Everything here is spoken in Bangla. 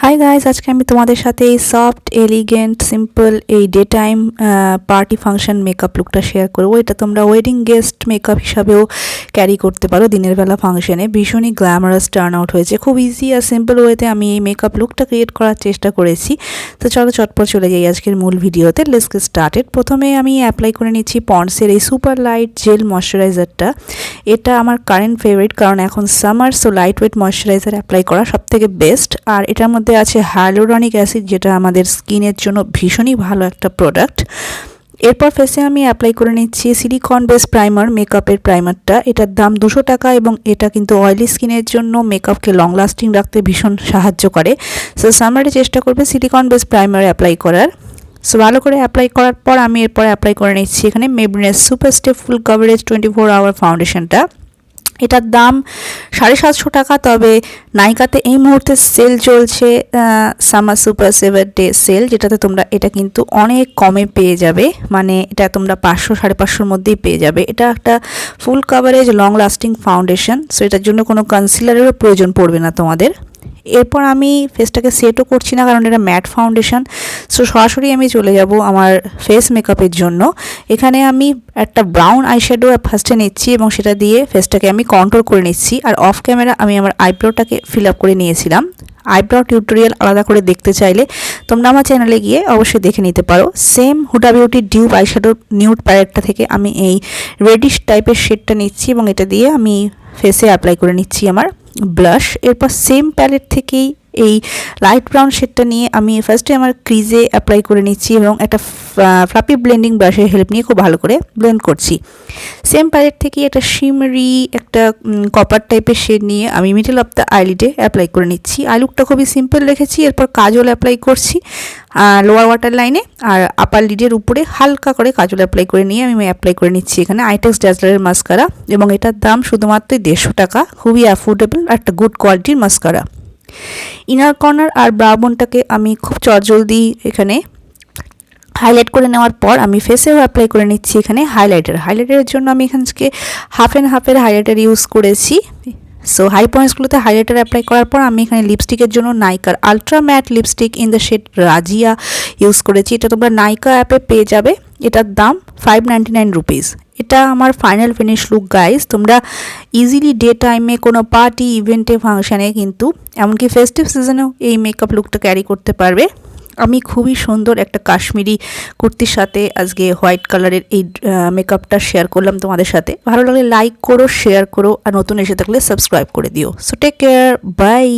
হাই গাইস, আজকে আমি তোমাদের সাথে এই সফট এলিগেন্ট সিম্পল এই day time party function makeup লুকটা শেয়ার করবো। এটা তোমরা ওয়েডিং গেস্ট মেকআপ হিসাবেও ক্যারি করতে পারো দিনের বেলা ফাংশনে। ভীষণই গ্ল্যামারাস টার্ন আউট হয়েছে। খুব ইজি আর সিম্পল ওয়েতে আমি এই মেকআপ লুকটা ক্রিয়েট করার চেষ্টা করেছি। তো চলো চটপট চলে যাই আজকের মূল ভিডিওতে। Let's get started. প্রথমে আমি অ্যাপ্লাই করে নিচ্ছি পন্ডসের এই সুপার লাইট জেল ময়শ্চারাইজারটা। এটা আমার কারেন্ট ফেভারিট, কারণ এখন summer, so light weight moisturiser apply করা সবথেকে বেস্ট। আর এটার মধ্যে আছে হাইলোরনিক অ্যাসিড, যেটা আমাদের স্কিনের জন্য ভীষণই ভালো একটা প্রোডাক্ট। এরপর ফেসে আমি অ্যাপ্লাই করে নিচ্ছি সিলিকন বেস প্রাইমার, মেকআপের প্রাইমারটা। এটার দাম 200 টাকা এবং এটা কিন্তু অয়েলি স্কিনের জন্য মেকআপকে লং লাস্টিং রাখতে ভীষণ সাহায্য করে। সো সামারে চেষ্টা করবে সিলিকন বেস প্রাইমার অ্যাপ্লাই করার। সো ভালো করে অ্যাপ্লাই করার পর আমি এরপর অ্যাপ্লাই করে নিচ্ছি এখানে মেবলিনের super stay full coverage 24 hour ফাউন্ডেশনটা। এটার দাম 750 টাকা, তবে নাইকাতে এই মুহূর্তে সেল চলছে, summer super saver day sale, যেটাতে তোমরা এটা কিন্তু অনেক কমে পেয়ে যাবে। মানে এটা তোমরা 500-550 মধ্যেই পেয়ে যাবে। এটা একটা ফুল coverage long lasting foundation, so এটার জন্য কোনো কনসিলারেরও প্রয়োজন পড়বে না তোমাদের। এরপর আমি ফেসটাকে সেটও করছি না, কারণ এটা ম্যাট ফাউন্ডেশন। সো সরাসরি আমি চলে যাব আমার ফেস মেকআপের জন্য। এখানে আমি একটা ব্রাউন আইশ্যাডো ফার্স্টে নিচ্ছি এবং সেটা দিয়ে ফেসটাকে আমি কন্ট্রোল করে নিচ্ছি। আর অফ ক্যামেরা আমি আমার আইব্রোটাকে ফিল আপ করে নিয়েছিলাম। আইব্রো টিউটোরিয়াল আলাদা করে দেখতে চাইলে তোমরা আমার চ্যানেলে গিয়ে অবশ্যই দেখে নিতে পারো। সেম হুডা বিউটি ডিউব আইশ্যাডো নিউড প্যালেটটা থেকে আমি এই রেডিশ টাইপের শেডটা নিচ্ছি এবং এটা দিয়ে আমি ফেসে অ্যাপ্লাই করে নিচ্ছি আমার ব্লাশ। এরপর সেম প্যালেট থেকেই এই লাইট ব্রাউন শেডটা নিয়ে আমি ফার্স্টে আমার ক্রিজে অ্যাপ্লাই করে নিচ্ছি এবং একটা ফ্লাপি ব্লেন্ডিং ব্রাশের হেল্প নিয়ে খুব ভালো করে ব্লেন্ড করছি। সেম প্যালেট থেকেই একটা শিমারি একটা কপার টাইপের শেড নিয়ে আমি মিডল অফ দ্য আইলিডে অ্যাপ্লাই করে নিচ্ছি। আই লুকটা খুবই সিম্পল রেখেছি। এরপর কাজল অ্যাপ্লাই করছি লোয়ার ওয়াটার লাইনে, আর আপার লিডের উপরে হালকা করে কাজল অ্যাপ্লাই করে নিয়ে আমি অ্যাপ্লাই করে নিচ্ছি এখানে আইটেক্স ড্যাজলারের মাস্কারা, এবং এটার দাম শুধুমাত্র 150 টাকা। খুবই অ্যাফোর্ডেবল, একটা গুড কোয়ালিটির মাস্কারা। ইনার কর্নার আর ব্রাউনটাকে আমি খুব চটজলদি এখানে হাইলাইট করে নেওয়ার পর আমি ফেসেও অ্যাপ্লাই করে নিচ্ছি এখানে হাইলাইটারের জন্য আমি এখানকে হাফ অ্যান্ড হাফের হাইলাইটার ইউজ করেছি। সো হাই পয়েন্টসগুলোতে হাইলাইটার অ্যাপ্লাই করার পর আমি এখানে লিপস্টিকের জন্য নাইকার ultra matte lipstick in the shade Razia use করেছি। এটা তোমরা নাইকা অ্যাপে পেয়ে যাবে। এটার দাম 599 রুপিস। এটা আমার ফাইনাল ফিনিশ লুক গাইস। তোমরা ইজিলি ডে টাইমে কোনো পার্টি ইভেন্টে ফাংশানে কিন্তু এমনকি ফেস্টিভ সিজনেও এই মেকআপ লুকটা ক্যারি করতে পারবে। আমি খুবই সুন্দর একটা কাশ্মীরি কুর্তির সাথে আজকে হোয়াইট কালারের এই মেকআপটা শেয়ার করলাম তোমাদের সাথে। ভালো লাগলে লাইক করো, শেয়ার করো, আর নতুন এসে থাকলে সাবস্ক্রাইব করে দিও। So take care, by.